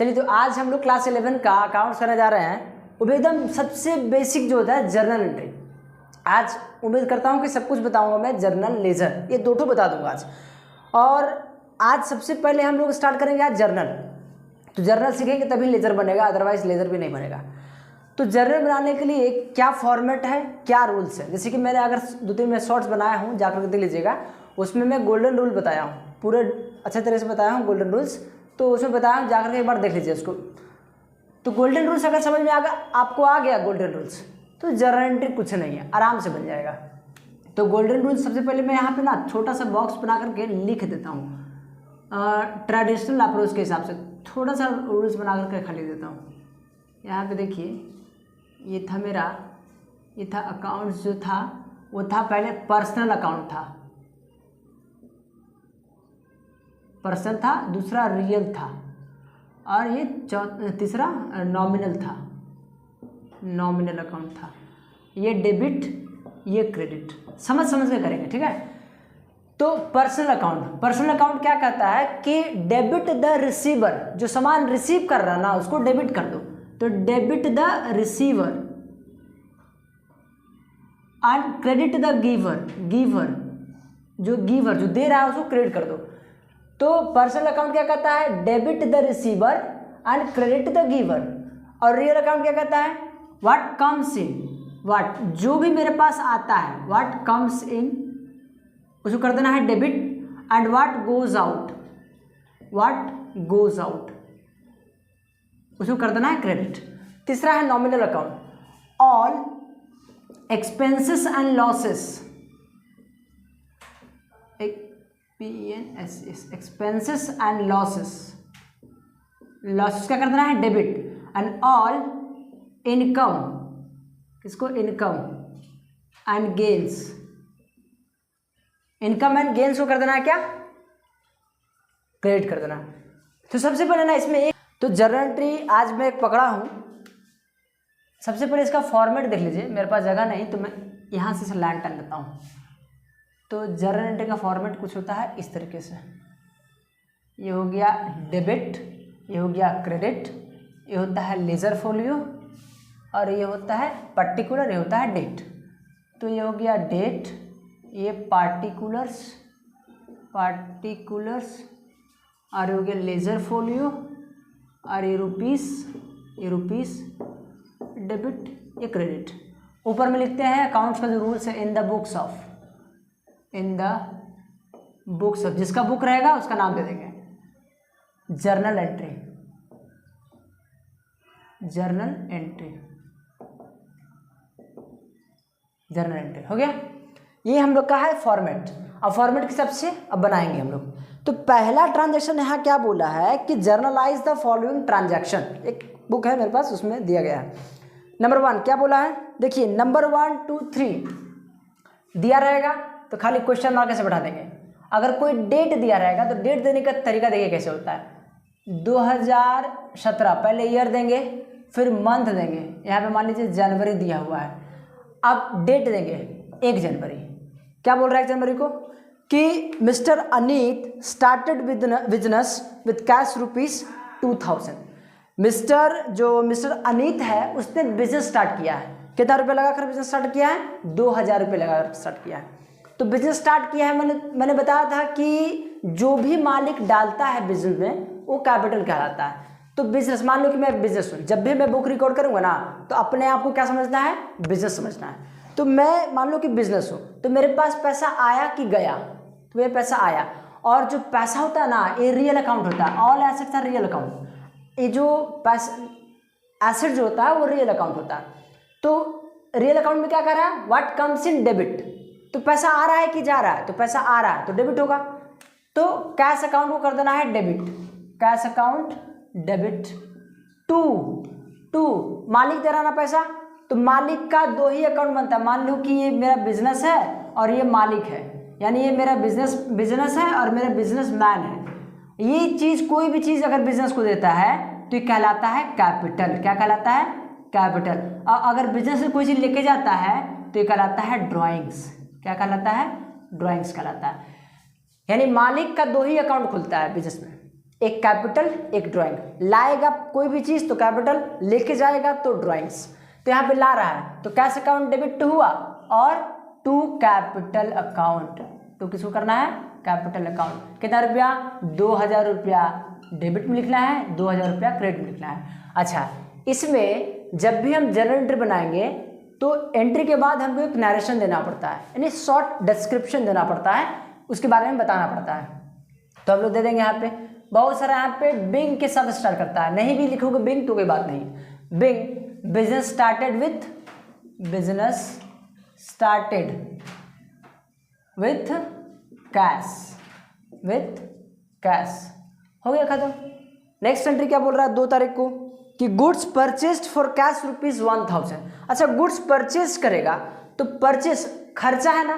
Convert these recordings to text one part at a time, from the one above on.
चलिए तो आज हम लोग क्लास 11 का अकाउंट्स करने जा रहे हैं। वो भी एकदम सबसे बेसिक जो होता है जर्नल एंट्री। आज उम्मीद करता हूँ कि सब कुछ बताऊँगा मैं, जर्नल लेज़र ये दो बता दूँगा आज। और आज सबसे पहले हम लोग स्टार्ट करेंगे आज जर्नल। तो जर्नल सीखेंगे तभी लेज़र बनेगा, अदरवाइज लेज़र भी नहीं बनेगा। तो जर्नल बनाने के लिए क्या फॉर्मेट है, क्या रूल्स है, जैसे कि मैंने अगर 2-3 में शॉर्ट्स बनाया हूँ, जाकर के देख लीजिएगा। उसमें मैं गोल्डन रूल बताया हूँ, पूरे अच्छे तरह से बताया हूँ गोल्डन रूल्स। तो उसमें बताया हूँ, जाकर के एक बार देख लीजिए उसको। तो गोल्डन रूल्स अगर समझ में आपको आ गया गोल्डन रूल्स, तो जर्नल एंट्री कुछ नहीं है, आराम से बन जाएगा। तो गोल्डन रूल्स सबसे पहले मैं यहाँ पे ना छोटा सा बॉक्स बना करके लिख देता हूँ। ट्रेडिशनल अप्रोच के हिसाब से थोड़ा सा रूल्स बना करके खाली देता हूँ। यहाँ पे देखिए, ये था मेरा, ये था अकाउंट्स जो था, वो था पहले पर्सनल अकाउंट था, पर्सनल था, दूसरा रियल था, और ये तीसरा नॉमिनल था, नॉमिनल अकाउंट था। ये डेबिट, ये क्रेडिट, समझ के करेंगे, ठीक है। तो पर्सनल अकाउंट क्या कहता है कि डेबिट द रिसीवर, जो सामान रिसीव कर रहा है ना उसको डेबिट कर दो। तो debit the receiver and credit the giver जो दे रहा है उसको क्रेडिट कर दो। तो पर्सनल अकाउंट क्या कहता है, debit the receiver and credit the giver. और रियल अकाउंट क्या कहता है, व्हाट कम्स इन, जो भी मेरे पास आता है, व्हाट कम्स इन उसको कर देना है debit, and what goes out उसको कर देना है क्रेडिट। तीसरा है nominal account, all expenses and losses, expenses and losses क्या कर देना है डेबिट, एंड ऑल इनकम, किसको, income and gains, income and gains को कर देना है क्या, क्रेडिट कर देना। तो सबसे पहले ना इसमें एक तो जर्नल एंट्री आज मैं एक पकड़ा हूँ। सबसे पहले इसका फॉर्मेट देख लीजिए, मेरे पास जगह नहीं तो मैं यहाँ से लाइन टान लेता हूँ। तो जर्नल एंट्री का फॉर्मेट कुछ होता है इस तरीके से, ये हो गया डेबिट, ये हो गया क्रेडिट, ये होता है लेजर फोलियो, और ये होता है पर्टिकुलर, ये होता है डेट। तो ये हो गया डेट, ये पार्टिकुलर्स, और ये हो गया लेजर फोलियो, और ये रुपीस, डेबिट, ये क्रेडिट। ऊपर में लिखते हैं अकाउंट्स का जो रूल्स है, इन द बुक्स ऑफ, जिसका बुक रहेगा उसका नाम दे देंगे। जर्नल एंट्री हो गया। ये हम लोग का है फॉर्मेट। अब फॉर्मेट के हिसाब से अब बनाएंगे हम लोग। तो पहला ट्रांजैक्शन यहाँ क्या बोला है कि जर्नलाइज द फॉलोइंग ट्रांजैक्शन। एक बुक है मेरे पास, उसमें दिया गया है। नंबर 1 क्या बोला है, देखिए नंबर 1, 2, 3 दिया रहेगा तो खाली क्वेश्चन मार्क से बैठा देंगे। अगर कोई डेट दिया रहेगा तो डेट देने का तरीका देखिए कैसे होता है। 2017 पहले ईयर देंगे, फिर मंथ देंगे। यहाँ पे मान लीजिए जनवरी दिया हुआ है, अब डेट देंगे 1 जनवरी। क्या बोल रहा है 1 जनवरी को कि mister Aneet started business with cash ₹2000। Mister Aneet है, उसने बिजनेस स्टार्ट किया है। कितना रुपये लगाकर बिजनेस स्टार्ट किया है, 2000 रुपये लगाकर स्टार्ट किया है। तो बिजनेस स्टार्ट किया है, मैंने बताया था कि जो भी मालिक डालता है बिजनेस में वो कैपिटल कहलाता है। तो बिजनेस, मान लो कि मैं बिजनेस हूँ, जब भी मैं बुक रिकॉर्ड करूँगा ना तो अपने आप को क्या समझना है, बिजनेस समझना है। तो मैं मान लो कि बिजनेस हूँ, तो मेरे पास पैसा आया कि गया, तो ये पैसा आया। और जो पैसा होता है ना, ये रियल अकाउंट होता है, all assets are real account. ये जो पैसा एसेट जो होता है वो रियल अकाउंट होता है। तो रियल अकाउंट में क्या कर रहा है, व्हाट कम्स इन डेबिट, तो पैसा आ रहा है कि जा रहा है, तो पैसा आ रहा है तो डेबिट होगा। तो कैश अकाउंट को कर देना है debit, cash account debit. To मालिक दे रहा ना पैसा, तो मालिक का 2 ही अकाउंट बनता है। मान लो कि ये मेरा बिजनेस है और ये मालिक है, यानी ये मेरा बिजनेस है और मेरा बिजनेसमैन है। ये चीज़, कोई भी चीज़ अगर बिजनेस को देता है तो ये कहलाता है कैपिटल। क्या कहलाता है, कैपिटल। और अगर बिजनेस से कोई चीज़ लेके जाता है तो ये कहलाता है ड्राइंग्स। क्या कहलाता है, ड्राइंग्स कहलाता है। यानी मालिक का 2 ही अकाउंट खुलता है बिजनेस में, एक कैपिटल एक ड्राइंग, लाएगा कोई भी चीज तो कैपिटल, लेके जाएगा तो ड्राइंग्स। तो यहाँ पे ला रहा है तो कैश अकाउंट डेबिट टू हुआ और टू कैपिटल अकाउंट, तो किसको करना है, कैपिटल अकाउंट। कितना रुपया, 2000 रुपया डेबिट में लिखना है, 2000 रुपया क्रेडिट में लिखना है। अच्छा, इसमें जब भी हम जर्नल एंट्री बनाएंगे तो एंट्री के बाद हमको एक नरेशन देना पड़ता है, यानी शॉर्ट डिस्क्रिप्शन देना पड़ता है, उसके बारे में बताना पड़ता है। तो हम लोग दे देंगे यहाँ पे बहुत सारा, यहाँ पे बिंग के साथ स्टार्ट करता है, नहीं भी लिखोगे बिंग तो कोई बात नहीं। Being business started with cash, हो गया खत्म। नेक्स्ट एंट्री क्या बोल रहा है, 2 तारीख को कि गुड्स परचेस्ड फॉर कैश ₹1000। अच्छा, गुड्स परचेज करेगा तो परचेस खर्चा है ना,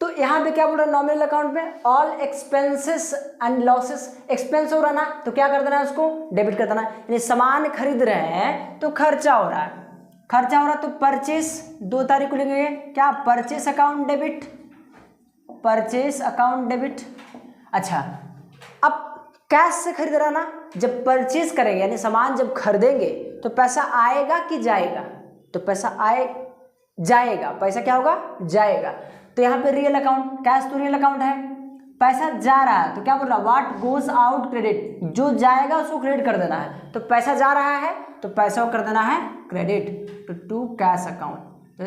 तो यहाँ पे क्या बोल रहा है, नॉमिनल अकाउंट में all expenses and losses, expense हो रहा ना तो क्या कर देना है, उसको डेबिट कर देना, यानी सामान खरीद रहे हैं तो खर्चा हो रहा है, खर्चा हो रहा है तो परचेस 2 तारीख को लिखेंगे क्या, परचेस अकाउंट डेबिट। अच्छा, अब कैश से खरीद रहा ना, जब परचेज करेंगे यानी सामान जब खरीदेंगे तो पैसा आएगा कि जाएगा, तो पैसा जाएगा, पैसा क्या होगा, जाएगा। तो यहाँ पे रियल अकाउंट, कैश तो रियल अकाउंट है, पैसा जा रहा है तो क्या बोल रहा है, व्हाट गोज आउट क्रेडिट, जो जाएगा उसको क्रेडिट कर देना है, तो पैसा जा रहा है तो पैसा को कर देना है क्रेडिट टू कैश अकाउंट। तो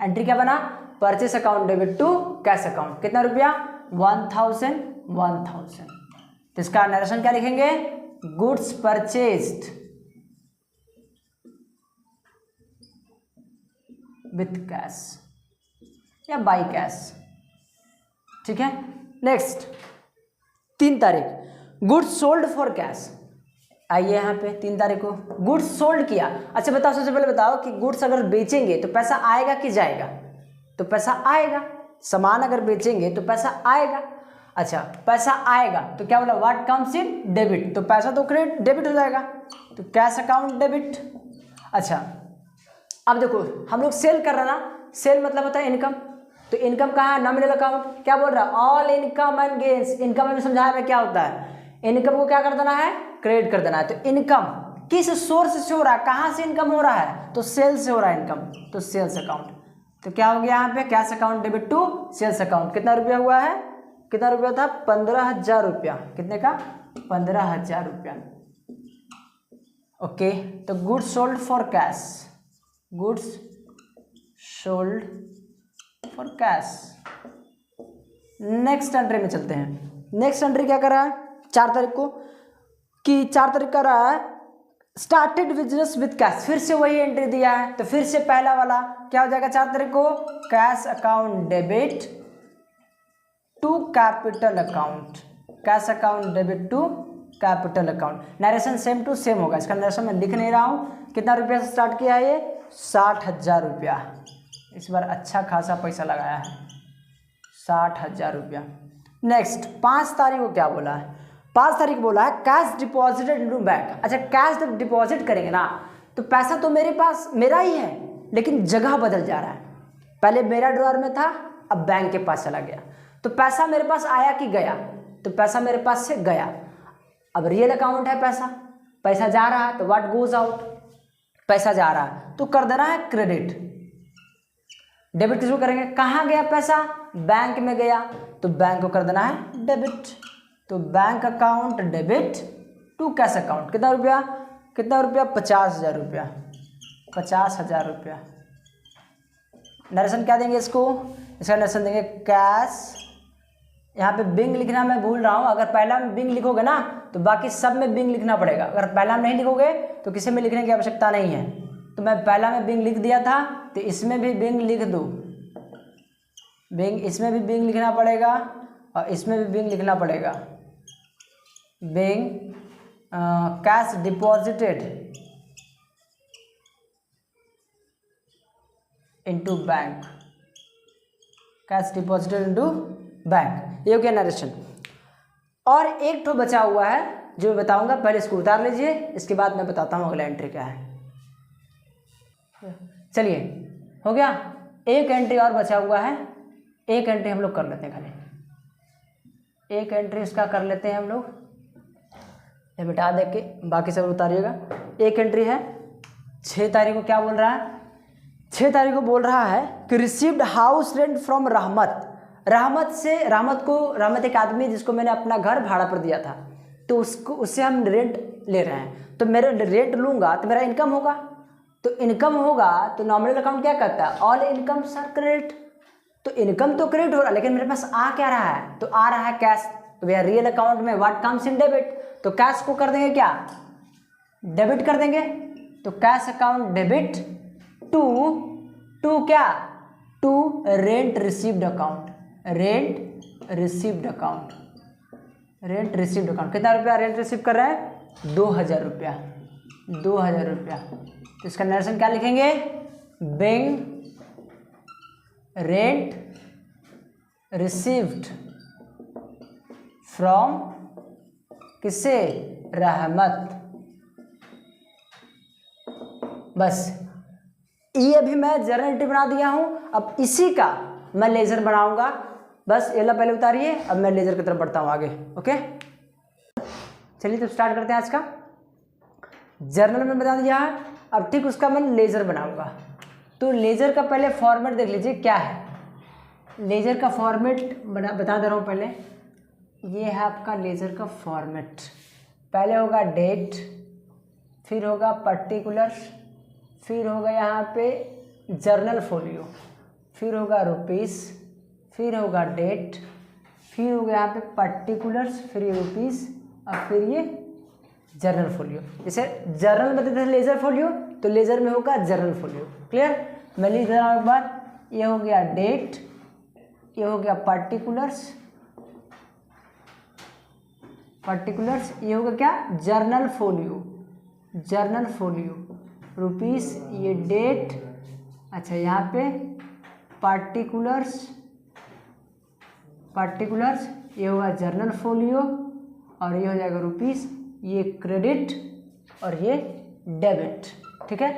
एंट्री क्या बना, purchase account debit to cash account, कितना रुपया, 1000। तो इसका नरेशन क्या लिखेंगे, गुड्स परचेज्ड विथ कैश या बाई कैश, ठीक है। नेक्स्ट 3 तारीख गुड्स सोल्ड फॉर कैश, आइए यहाँ पे 3 तारीख को गुड्स सोल्ड किया। अच्छा बताओ, सबसे पहले बताओ कि गुड्स अगर बेचेंगे तो पैसा आएगा कि जाएगा, तो पैसा आएगा, सामान अगर बेचेंगे तो पैसा आएगा। अच्छा, पैसा आएगा तो क्या बोला, व्हाट कम्स इन डेबिट, तो पैसा तो क्रेडिट डेबिट हो जाएगा, तो कैश अकाउंट डेबिट। अच्छा, अब देखो हम लोग सेल कर रहे हैं ना, सेल मतलब होता है इनकम, तो इनकम कहाँ है, नॉमिनल अकाउंट, क्या बोल रहा है, all income and gains, income में समझाया मैं क्या होता है, इनकम को क्या कर देना है, क्रेडिट कर देना है। तो इनकम किस सोर्स से हो रहा है, कहाँ से इनकम हो रहा है, तो सेल से हो रहा है इनकम, तो सेल्स अकाउंट। तो क्या हो गया यहाँ पे, cash account debit to sales account. कितना रुपया हुआ है, कितना रुपया था, 15,000 रुपया, कितने का, 15,000 रुपया। ओके, तो goods sold for cash, goods sold for cash. Next entry में चलते हैं। नेक्स्ट एंट्री क्या कर रहा है 4 तारीख को, कि 4 तारीख कर रहा है स्टार्टेड बिजनेस विथ कैश, फिर से वही एंट्री दिया है, तो फिर से पहला वाला क्या हो जाएगा 4 तारीख को, cash account debit to capital account, cash account debit to capital account. Narration same to same होगा, इसका नरेशन मैं लिख नहीं रहा हूँ। कितना रुपया से स्टार्ट किया है ये, 60,000 रुपया, इस बार अच्छा खासा पैसा लगाया है, 60,000 रुपया। नेक्स्ट 5 तारीख को क्या बोला है, 5 तारीख बोला है कैश डिपॉजिटेड इनटू बैंक। अच्छा, कैश जब डिपॉजिट करेंगे ना तो पैसा तो मेरे पास मेरा ही है, लेकिन जगह बदल जा रहा है, पहले मेरा ड्रॉअर में था अब बैंक के पास चला गया, तो पैसा मेरे पास आया कि गया, तो पैसा मेरे पास से गया। अब रियल अकाउंट है, पैसा जा रहा है तो व्हाट गोज आउट, पैसा जा रहा है तो कर देना है क्रेडिट। डेबिट किसको करेंगे, कहाँ गया पैसा, बैंक में गया तो बैंक को कर देना है डेबिट, तो bank account debit to cash account. कितना रुपया 50,000 रुपया, 50,000 रुपया। नरेशन क्या देंगे इसको, इसका नरेशन देंगे कैश, यहाँ पे बिंग लिखना मैं भूल रहा हूँ, अगर पहला में बिंग लिखोगे ना तो बाकी सब में बिंग लिखना पड़ेगा, अगर पहला में नहीं लिखोगे तो किसी में लिखने की आवश्यकता नहीं है। तो मैं पहला में बिंग लिख दिया था, तो इसमें भी बिंग लिख दो, बिंग, इसमें भी बिंग लिखना पड़ेगा और इसमें भी बिंग लिखना पड़ेगा। Being cash deposited into bank, cash deposited into bank, ये हो गया नरेशन। और एक ठो बचा हुआ है जो मैं बताऊंगा, पहले इसको उतार लीजिए, इसके बाद मैं बताता हूँ अगला एंट्री क्या है। चलिए हो गया, एक एंट्री और बचा हुआ है, एक एंट्री हम लोग कर लेते हैं, खाली एक एंट्री इसका कर लेते हैं हम लोग। ये बिठा दे के बाकी सब उतारिएगा। एक एंट्री है 6 तारीख को, क्या बोल रहा है, 6 तारीख को बोल रहा है कि रिसीव्ड हाउस रेंट फ्रॉम रहमत। रहमत से, रहमत एक आदमी है जिसको मैंने अपना घर भाड़ा पर दिया था, तो उससे हम रेंट ले रहे हैं, तो मेरे रेंट लूँगा तो मेरा इनकम होगा, तो इनकम होगा तो नॉमिनल अकाउंट क्या करता है, ऑल इनकम्स आर क्रेडिट। तो इनकम तो क्रेडिट हो रहा है, लेकिन मेरे पास आ क्या रहा है, तो आ रहा है कैश। तो भैया रियल अकाउंट में व्हाट कम्स इन डेबिट, तो कैश को कर देंगे क्या, डेबिट कर देंगे। तो कैश अकाउंट डेबिट टू क्या, to rent received account, rent received account, rent received account. कितना रुपया रेंट रिसीव कर रहे हैं, 2000 रुपया, 2000 रुपया। तो इसका नरेशन क्या लिखेंगे, बिंग रेंट रिसीव्ड फ्रॉम किससे, रहमत। बस ये अभी मैं जर्नल एंट्री बना दिया हूं, अब इसी का मैं लेजर बनाऊंगा। बस ये पहले उतारिए, अब मैं लेजर की तरफ बढ़ता हूं आगे। ओके चलिए तो स्टार्ट करते हैं आज का। जर्नल में बता दिया है, अब ठीक उसका मैं लेजर बनाऊंगा। तो लेजर का पहले फॉर्मेट देख लीजिए क्या है। लेजर का फॉर्मेट बता दे रहा हूं पहले, ये है आपका लेजर का फॉर्मेट। पहले होगा डेट, फिर होगा पर्टिकुलर्स, फिर होगा यहाँ पे जर्नल फोलियो, फिर होगा रुपीस, फिर होगा डेट, फिर होगा यहाँ पे पर्टिकुलर्स, फिर ये रुपीस, और फिर ये जर्नल फोलियो। जैसे जर्नल में देते हैं लेजर फोलियो, तो लेजर में होगा जर्नल फोलियो। क्लियर, मैं लिख दे रहा हूँ एक बार, ये हो गया डेट, ये हो गया पर्टिकुलर्स, ये होगा क्या, journal folio, journal folio, rupees, ये डेट, अच्छा यहाँ पे पर्टिकुलर्स, ये होगा जर्नल फोलियो, और ये हो जाएगा रुपीस, ये क्रेडिट और ये डेबिट। ठीक है,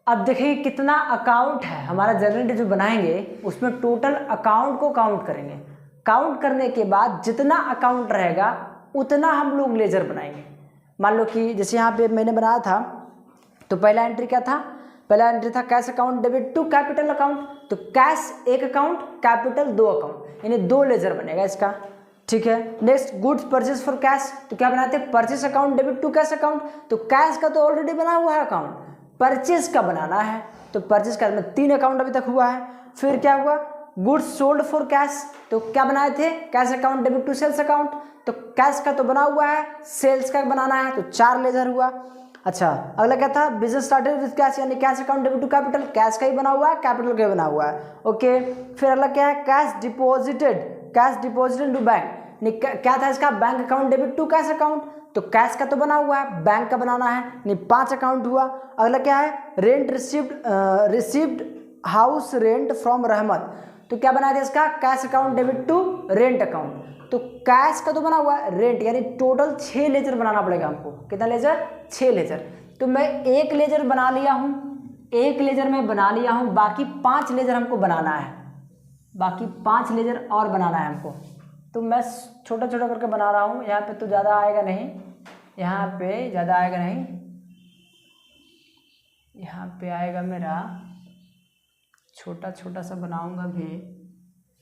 अब देखिए कितना अकाउंट है हमारा। जर्नल जो बनाएंगे उसमें टोटल अकाउंट को काउंट करेंगे, काउंट करने के बाद जितना अकाउंट रहेगा उतना हम लोग लेजर बनाएंगे। मान लो कि जैसे यहाँ पे मैंने बनाया था, तो पहला एंट्री क्या था, पहला एंट्री था cash account debit to capital account. तो कैश एक अकाउंट, कैपिटल 2 अकाउंट, यानी 2 लेजर बनेगा इसका। ठीक है, next goods purchase for cash, तो क्या बनाते हैं, purchase account debit to cash account. तो कैश का तो ऑलरेडी बना हुआ है अकाउंट, परचेज का बनाना है, तो परचेज का में 3 अकाउंट अभी तक हुआ है। फिर क्या हुआ, गुड्स सोल्ड फॉर कैश, तो क्या बनाए थे, cash account debit to sales account. तो कैश का तो बना हुआ है, सेल्स का बनाना है, तो 4 लेजर हुआ। अच्छा, अगला क्या था, बिजनेस स्टार्टेड विद कैश, यानी cash account debit to capital, cash का ही बना हुआ है, कैपिटल का ही बना हुआ है। ओके, फिर अगला क्या है, कैश डिपॉजिटेड टू बैंक, क्या था इसका, bank account debit to cash account. तो कैश का तो बना हुआ है, बैंक का बनाना है, नहीं 5 अकाउंट हुआ। अगला क्या है, rent received house rent from Rahmat, तो क्या बना दिया इसका, cash account debit to rent account. तो कैश का तो बना हुआ है, रेंट, यानी टोटल 6 लेजर बनाना पड़ेगा हमको। कितना लेजर, 6 लेजर। तो मैं एक लेजर बना लिया हूँ, एक लेजर में बना लिया हूँ, बाकी 5 लेजर हमको बनाना है, बाकी 5 लेजर और बनाना है हमको। तो मैं छोटा छोटा करके बना रहा हूँ, यहाँ पे तो ज़्यादा आएगा नहीं, यहाँ पे ज़्यादा आएगा नहीं, यहाँ पे आएगा मेरा, छोटा छोटा सा बनाऊँगा भी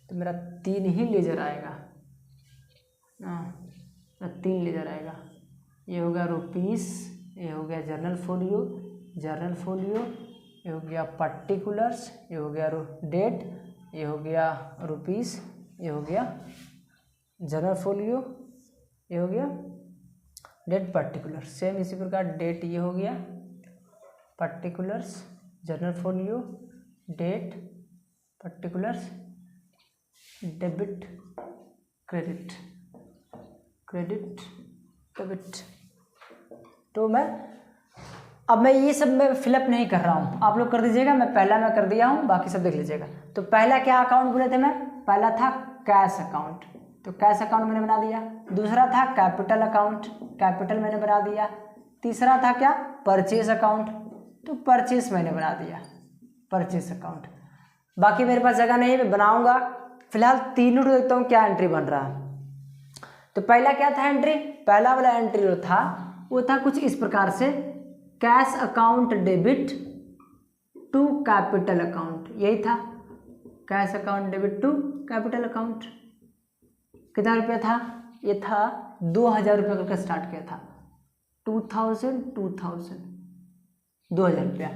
तो मेरा 3 ही लेजर आएगा, 3 लेजर आएगा। ये हो गया रुपीस, ये हो गया जर्नल फोलियो, ये हो गया पर्टिकुलर्स, ये हो गया डेट, ये हो गया रुपीस, ये हो गया जर्नल फोलियो, ये हो गया डेट पर्टिकुलर। सेम इसी प्रकार डेट ये हो गया, particulars, journal folio, date, particulars, debit, credit, debit. तो अब मैं ये सब मैं फिलअप नहीं कर रहा हूँ, आप लोग कर दीजिएगा, मैं कर दिया हूँ, बाकी सब देख लीजिएगा। तो पहला क्या अकाउंट बोले थे मैं, पहला था कैश अकाउंट, तो कैश अकाउंट मैंने बना दिया। दूसरा था कैपिटल अकाउंट, कैपिटल मैंने बना दिया। तीसरा था क्या, परचेज अकाउंट, तो परचेज मैंने बना दिया, परचेज अकाउंट। बाकी मेरे पास जगह नहीं, मैं बनाऊंगा। फिलहाल तीनों देखता हूँ क्या एंट्री बन रहा है। तो पहला क्या था एंट्री, पहला वाला एंट्री जो था वो था कुछ इस प्रकार से, cash account debit to capital account, यही था cash account debit to capital account. कितना रुपया था, ये था 2000 रुपया करके स्टार्ट किया था, 2000 रुपया।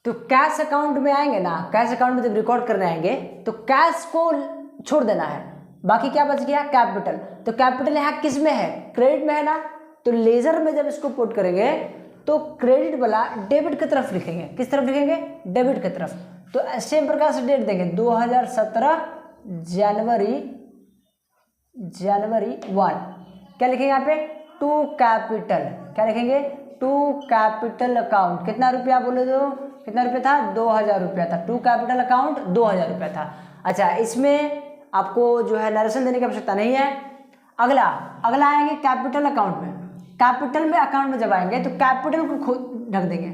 तो कैश अकाउंट में आएंगे ना, कैश अकाउंट में जब रिकॉर्ड करने आएंगे तो कैश को छोड़ देना है, बाकी क्या बच गया, कैपिटल। तो कैपिटल यहाँ किस में है, क्रेडिट में है ना, तो लेजर में जब इसको पुट करेंगे तो क्रेडिट वाला डेबिट की तरफ लिखेंगे, किस तरफ लिखेंगे, डेबिट की तरफ। तो सेम प्रकार से डेट देंगे 2017 जनवरी 1, क्या लिखेंगे यहाँ पे, टू कैपिटल, क्या लिखेंगे, टू कैपिटल अकाउंट। कितना रुपया बोले तो, कितना रुपया था, 2000 रुपया था, टू कैपिटल अकाउंट 2000 रुपया था। अच्छा, इसमें आपको जो है नरेशन देने की आवश्यकता नहीं है। अगला आएंगे कैपिटल अकाउंट में, कैपिटल में अकाउंट में जब आएंगे तो कैपिटल को ढक देंगे,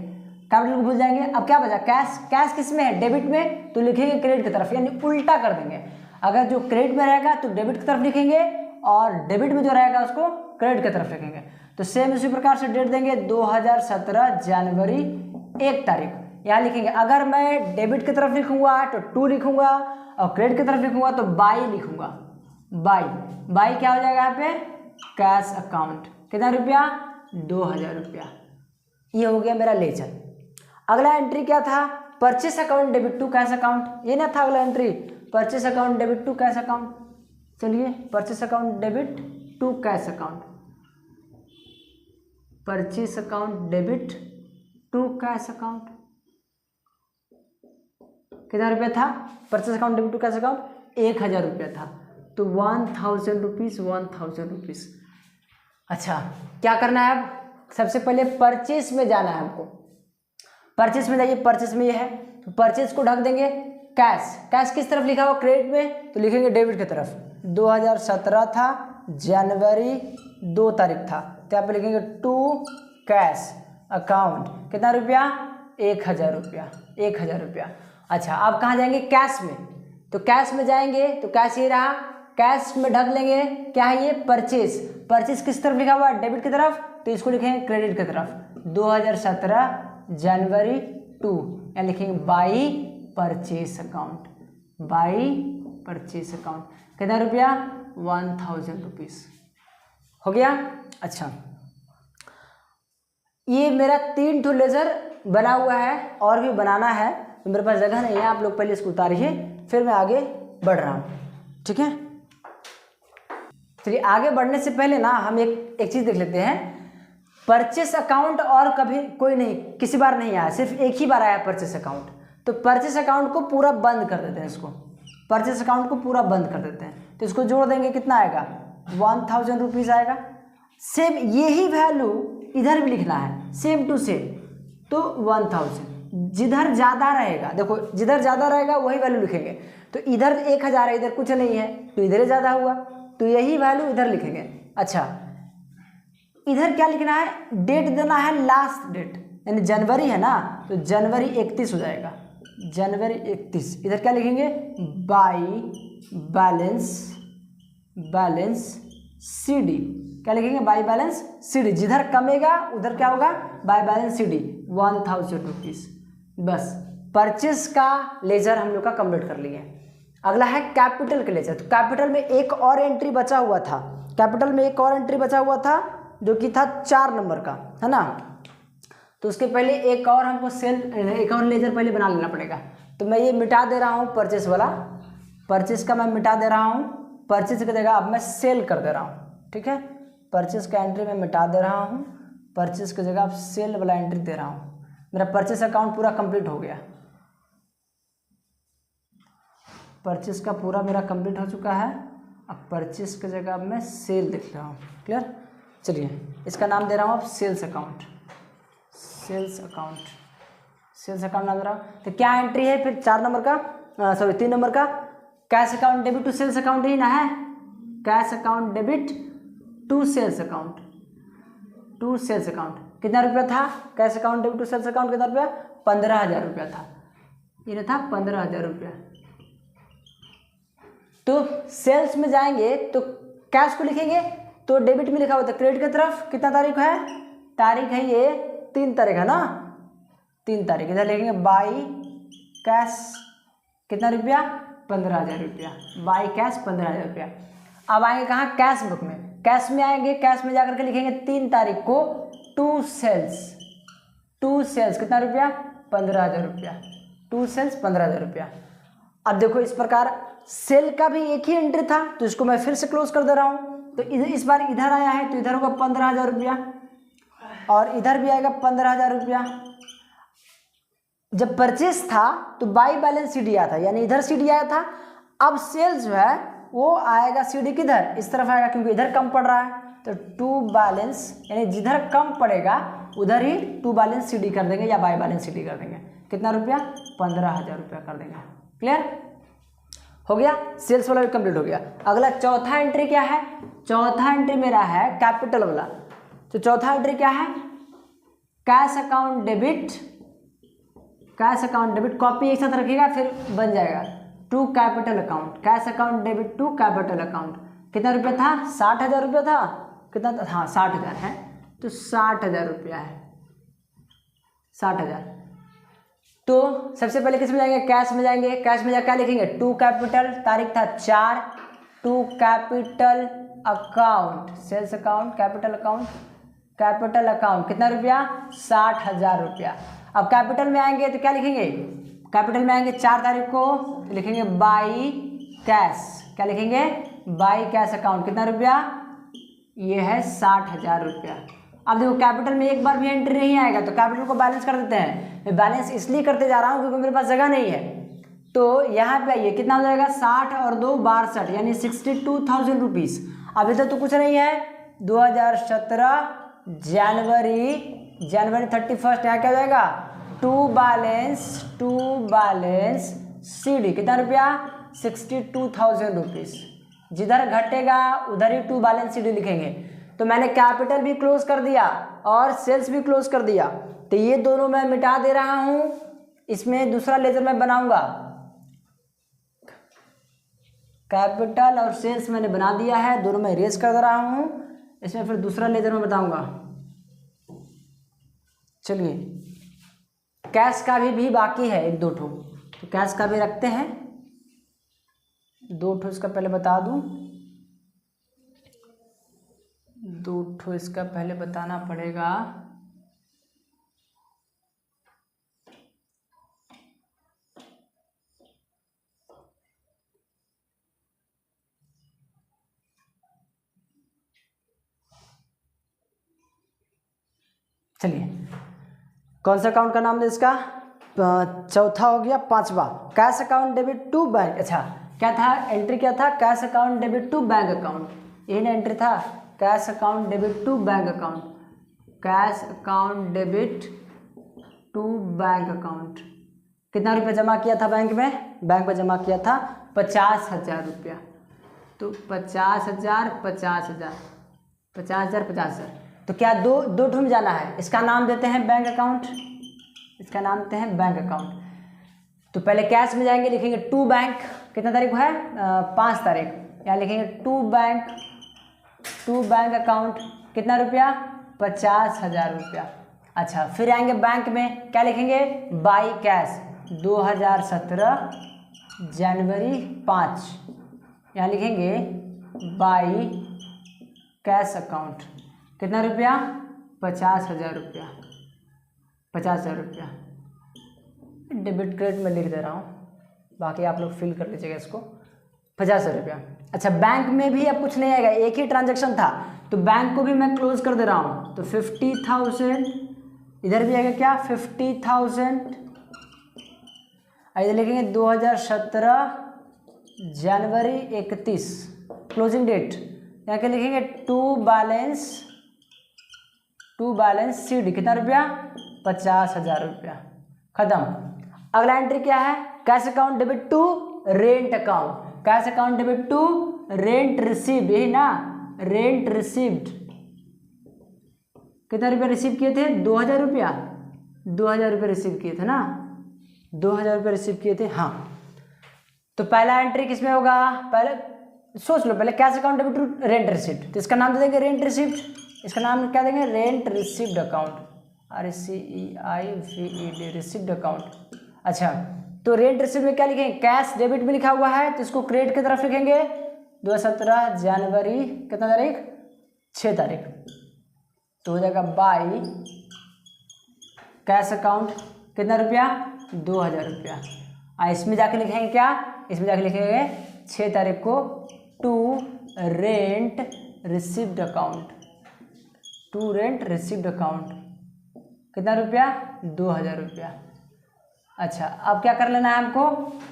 कैपिटल को भूल जाएंगे। अब क्या बचा, कैश, कैश किस में है, डेबिट में, तो लिखेंगे क्रेडिट की तरफ, यानी उल्टा कर देंगे। अगर जो क्रेडिट में रहेगा तो डेबिट की तरफ लिखेंगे और डेबिट में जो रहेगा उसको क्रेडिट की तरफ लिखेंगे। तो सेम इसी प्रकार से डेट देंगे 2017 जनवरी 1 तारीख, यहाँ लिखेंगे। अगर मैं डेबिट की तरफ लिखूंगा तो 2 लिखूंगा और क्रेडिट की तरफ लिखूंगा तो बाई लिखूंगा, बाई क्या हो जाएगा यहाँ पे, कैश अकाउंट। कितना रुपया, 2000 रुपया। ये हो गया मेरा लेजर। अगला एंट्री क्या था, purchase account debit to cash account, ये ना था अगला entry, purchase account debit to cash account. चलिए, purchase account debit to cash account, purchase account debit to cash account. कितना रुपया था, purchase account debit to cash account, 1000 रुपया था, तो 1000 रुपीज़, 1000 रुपीज़। अच्छा, क्या करना है अब, सबसे पहले परचेस में जाना है हमको, परचेस में जाइए, परचेस में ये है तो परचेस को ढक देंगे। कैश किस तरफ लिखा हुआ, क्रेडिट में, तो लिखेंगे डेबिट की तरफ। 2017 था, जनवरी 2 तारीख था, तो यहाँ पे लिखेंगे टू कैश अकाउंट। कितना रुपया, 1000 रुपया, 1000 रुपया। अच्छा, अब कहाँ जाएंगे, कैश में, तो कैश में जाएंगे तो कैश ये रहा, कैश में ढक लेंगे, क्या है ये, परचेस किस तरफ लिखा हुआ, डेबिट की तरफ, तो इसको लिखेंगे क्रेडिट की तरफ। 2017 जनवरी 2, या लिखेंगे by purchase account, by purchase account. कितना रुपया, 1000 रुपीज़, हो गया। अच्छा, ये मेरा 3 ठो लेजर बना हुआ है, और भी बनाना है तो मेरे पास जगह नहीं है, आप लोग पहले इसको उतारिए, फिर मैं आगे बढ़ रहा हूँ, ठीक है। चलिए, आगे बढ़ने से पहले ना हम एक चीज़ देख लेते हैं। परचेस अकाउंट और कभी कोई नहीं, किसी बार नहीं आया, सिर्फ एक ही बार आया परचेस अकाउंट। तो परचेस अकाउंट को पूरा बंद कर देते हैं, इसको परचेस अकाउंट को पूरा बंद कर देते हैं, तो इसको जोड़ देंगे, कितना आएगा, 1000 रुपीज़ आएगा। सेम यही वैल्यू इधर भी लिखना है, सेम टू सेम, तो 1000, जिधर ज़्यादा रहेगा, देखो जिधर ज़्यादा रहेगा वही वैल्यू लिखेंगे। तो इधर 1000 है, इधर कुछ नहीं है, तो इधर ही ज़्यादा हुआ, तो यही वैल्यू इधर लिखेंगे। अच्छा, इधर क्या लिखना है, डेट देना है लास्ट डेट, यानी जनवरी है ना, तो जनवरी 31 हो जाएगा, जनवरी 31। इधर क्या लिखेंगे, बाई बैलेंस CD, क्या लिखेंगे, बाई बैलेंस CD, जिधर कमेगा उधर क्या होगा, बाई बैलेंस CD, 1000 रुपीज़। बस परचेस का लेजर हम लोग का कंप्लीट कर लिए। अगला है कैपिटल के लेजर। तो कैपिटल में एक और एंट्री बचा हुआ था, कैपिटल में एक और एंट्री बचा हुआ था जो कि था 4 नंबर का, है ना। तो उसके पहले एक और हमको एक और लेजर पहले बना लेना पड़ेगा। तो मैं ये मिटा दे रहा हूँ, परचेस वाला, परचेस का मैं मिटा दे रहा हूँ, परचेस की जगह अब मैं सेल कर दे रहा हूँ, ठीक है। परचेस का एंट्री मैं मिटा दे रहा हूँ, परचेस की जगह अब सेल वाला एंट्री दे रहा हूँ। मेरा परचेस अकाउंट पूरा कंप्लीट हो गया, परचेस का पूरा मेरा कंप्लीट हो चुका है। अब परचेस की जगह अब मैं सेल लिख रहा हूँ, क्लियर। चलिए, इसका नाम दे रहा हूँ अब सेल्स अकाउंट, सेल्स अकाउंट नाम दे रहा हूँ। तो क्या एंट्री है फिर 4 नंबर का, 3 नंबर का, cash account debit to sales account ही ना है, cash account debit to sales account, कितना रुपया था, cash account debit to sales account कितना रुपया, 15000 रुपया था, ये था 15000 रुपया। तो सेल्स में जाएंगे तो कैश को लिखेंगे तो डेबिट में लिखा होता है क्रेडिट की तरफ कितना तारीख है, तारीख है ये 3 तारीख है ना, 3 तारीख। इधर लिखेंगे बाई कैश कितना रुपया, 15,000 रुपया, बाई कैश 15,000 रुपया। अब आएंगे कहाँ, कैश बुक में, कैश में आएंगे, कैश में जाकर के लिखेंगे 3 तारीख को टू सेल्स कितना रुपया, 15,000 रुपया, टू सेल्स 15,000 रुपया। अब देखो इस प्रकार सेल का भी एक ही एंट्री था तो इसको मैं फिर से क्लोज कर दे रहा हूँ। तो इस बार इधर आया है तो इधर होगा 15,000 रुपया और इधर भी आएगा 15,000 रुपया। जब परचेस था तो बाई बैलेंस सीडी आया था, यानी इधर सीडी आया था। अब सेल्स जो है वो आएगा सीडी किधर, इस तरफ आएगा क्योंकि इधर कम पड़ रहा है। तो टू बैलेंस यानी जिधर कम पड़ेगा उधर ही टू बैलेंस सीडी कर देंगे या बाई बैलेंस सीडी कर देंगे। कितना रुपया, 15,000 रुपया कर देंगे। क्लियर हो गया, सेल्स वाला भी कंप्लीट हो गया। अगला चौथा एंट्री क्या है, चौथा एंट्री मेरा है कैपिटल वाला। तो चौथा एंट्री क्या है, cash account debit, cash account debit copy एक साथ रखिएगा फिर बन जाएगा to capital account, cash account debit to capital account. कितना रुपया था, 60,000 रुपया था, कितना था, हाँ 60,000 है तो 60,000 रुपया है, 60,000। तो सबसे पहले किस में जाएंगे, कैश में जाएंगे। कैश में जाकर क्या लिखेंगे, टू कैपिटल, तारीख था 4, to capital account, sales account capital account, capital account कितना रुपया, 60,000 रुपया। अब कैपिटल में आएंगे तो क्या लिखेंगे, कैपिटल में आएंगे 4 तारीख को तो लिखेंगे बाई कैश, क्या लिखेंगे, बाई कैश अकाउंट कितना रुपया, ये है 60,000 रुपया। अब देखो कैपिटल में एक बार भी एंट्री नहीं आएगा तो कैपिटल को बैलेंस कर देते हैं। मैं बैलेंस इसलिए करते जा रहा हूँ क्योंकि मेरे पास जगह नहीं है। तो यहाँ पे आइए कितना हो जाएगा, 60 और 2 62 यानी 62,000 रुपीज़। अभी तक तो कुछ नहीं है, 2017 जनवरी 31 यहाँ क्या हो जाएगा, टू बैलेंस सीडी कितना रुपया, 62,000 रुपीज़। जिधर घटेगा उधर ही टू बैलेंस सीडी लिखेंगे। तो मैंने कैपिटल भी क्लोज कर दिया और सेल्स भी क्लोज कर दिया, तो ये दोनों मैं मिटा दे रहा हूं। इसमें दूसरा लेजर मैं बनाऊंगा, कैपिटल और सेल्स मैंने बना दिया है, दोनों मैं इरेज कर दे रहा हूं। इसमें फिर दूसरा लेजर मैं बताऊंगा। चलिए कैश का भी बाकी है 1-2 ठो, तो कैश का भी रखते हैं। 2 ठो इसका पहले बता दूं, 2 ठो इसका पहले बताना पड़ेगा। चलिए कौन सा अकाउंट का नाम है इसका, चौथा हो गया। 5वां cash account debit to bank, अच्छा क्या था एंट्री, क्या था, cash account debit to bank account, यही ना एंट्री था, cash account debit to bank account, cash account debit to bank account. कितना रुपया जमा किया था बैंक में, बैंक में जमा किया था 50,000 रुपया। तो 50,000 50,000 50,000 50,000, तो क्या दो ठो में जाना है। इसका नाम देते हैं बैंक अकाउंट, इसका नाम देते हैं बैंक अकाउंट। तो पहले कैश में जाएंगे, लिखेंगे टू बैंक, कितना तारीख को है, 5 तारीख, यहाँ लिखेंगे टू बैंक अकाउंट कितना रुपया, 50,000 रुपया। अच्छा फिर आएंगे बैंक में, क्या लिखेंगे, बाई कैश 2017 जनवरी 5, यहाँ लिखेंगे बाई कैश अकाउंट कितना रुपया, 50,000 रुपया, 50,000 रुपया। डेबिट क्रेडिट में लिख दे रहा हूँ, बाकी आप लोग फिल कर लीजिएगा इसको, 50,000 रुपया। अच्छा बैंक में भी अब कुछ नहीं आएगा, एक ही ट्रांजैक्शन था तो बैंक को भी मैं क्लोज कर दे रहा हूँ। तो 50,000 इधर भी आएगा क्या, 50,000, इधर लिखेंगे 2017 जनवरी 31 क्लोजिंग डेट, यहाँ के लिखेंगे टू बैलेंस सीडी कितना रुपया, 50,000 रुपया, खत्म। अगला एंट्री क्या है, cash account debit to rent account, cash account debit to rent received, यही ना, रेंट रिसीव्ड कितना रुपया रिसीव किए थे, 2,000 रुपया, 2,000 रुपये रिसीव किए थे ना, 2,000 रुपये रिसीव किए थे। हाँ तो पहला एंट्री किसमें होगा, पहले सोच लो पहले, cash account debit to rent receipt, तो इसका नाम दे देंगे रेंट रिसिप्ट, इसका नाम क्या देंगे, rent receipt account, RCEIVED receipt account. अच्छा, तो रेंट रिसिप्ट में क्या लिखेंगे, कैश डेबिट में लिखा हुआ है तो इसको क्रेडिट की तरफ लिखेंगे, 2017 जनवरी कितना तारीख, 6 तारीख, तो हो जाएगा बाई कैश अकाउंट कितना रुपया, 2000 रुपया। इसमें जाके लिखेंगे क्या, इसमें जाके लिखेंगे 6 तारीख को to rent receipt account, to rent receipt account कितना रुपया, 2000 रुपया। अच्छा, अब क्या कर लेना है हमको,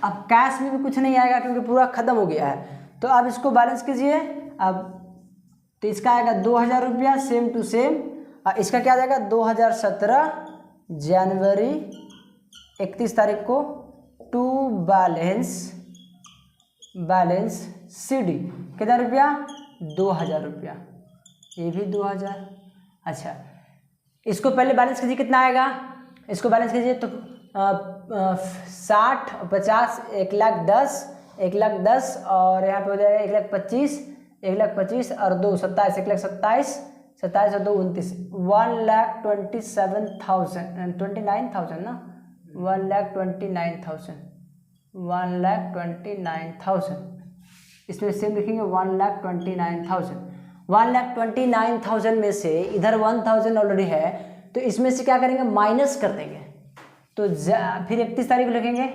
अब कैश में भी कुछ नहीं आएगा क्योंकि पूरा खत्म हो गया है, तो अब इसको बैलेंस कीजिए। अब तो इसका आएगा 2000 रुपया सेम टू सेम, और इसका क्या आ जाएगा 2017 जनवरी 31 तारीख को टू बैलेंस CD कितना रुपया, 2000 रुपया, ये भी 2000। अच्छा, इसको पहले बैलेंस कीजिए कितना आएगा, इसको बैलेंस कीजिए तो 60 50 1,10,000 1,10,000 और यहाँ पे हो जाएगा 1,25,000 1,25,000 और 2 27 1,27,000 27 और 2 29 1,27,029 ना, 1,29,000 इसमें सेम लिखेंगे 1,29,000 1,29,000 में से इधर 1,000 ऑलरेडी है तो इसमें से क्या करेंगे, माइनस कर देंगे, तो फिर 31 तारीख लिखेंगे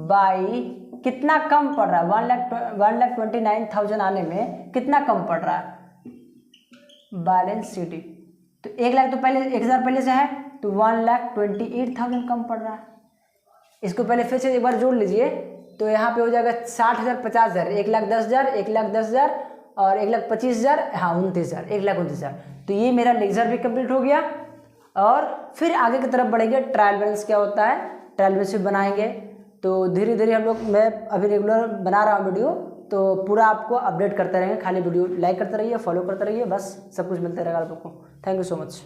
बाई कितना कम पड़ रहा है, 1,29,000 आने में कितना कम पड़ रहा है, बैलेंस CD, तो 1 लाख तो पहले 1,000 पहले से है तो 1,28,000 कम पड़ रहा है। इसको पहले फिर से एक बार जोड़ लीजिए तो यहाँ पे हो जाएगा 60,000 50,000 1,10,000 1,10,000 और 1,25,000 हाँ 29,000 1,29,000, तो ये मेरा लेक्चर भी कंप्लीट हो गया। और फिर आगे की तरफ बढ़ेंगे, ट्रायल बैलेंस क्या होता है, ट्रायल बैलेंस भी बनाएंगे, तो धीरे धीरे हम लोग, मैं अभी रेगुलर बना रहा हूँ वीडियो, तो पूरा आपको अपडेट करते रहेंगे, खाली वीडियो लाइक करते रहिए, फॉलो करते रहिए, बस सब कुछ मिलता रहेगा आप लोग को। Thank you so much.